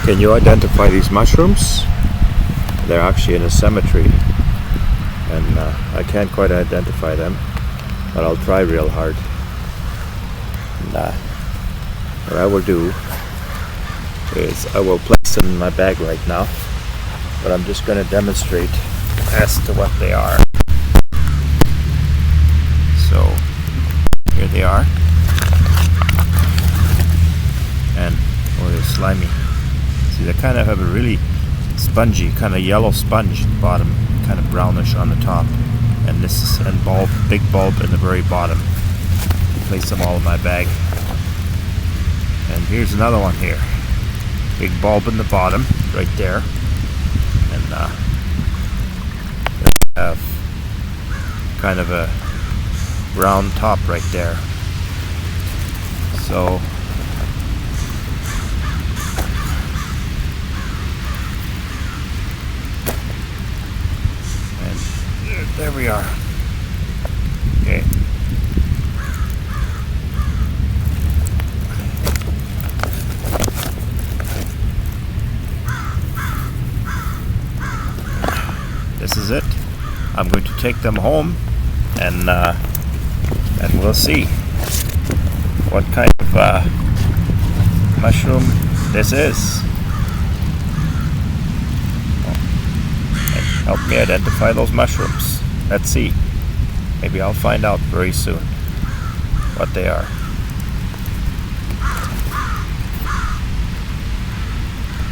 Can you identify these mushrooms? They're actually in a cemetery, and I can't quite identify them, but I'll try real hard. And, what I will do is I will place them in my bag right now, but I'm just going to demonstrate as to what they are. So here they are, and they're slimy. See, they kind of have a really spongy, kind of yellow sponge at the bottom, kind of brownish on the top, and this is big bulb in the very bottom. Place them all in my bag. And here's another one here. Big bulb in the bottom, right there, and they have kind of a brown top right there. So there we are. Okay. This is it. I'm going to take them home, and we'll see what kind of mushroom this is. Help me identify those mushrooms. Let's see. Maybe I'll find out very soon what they are.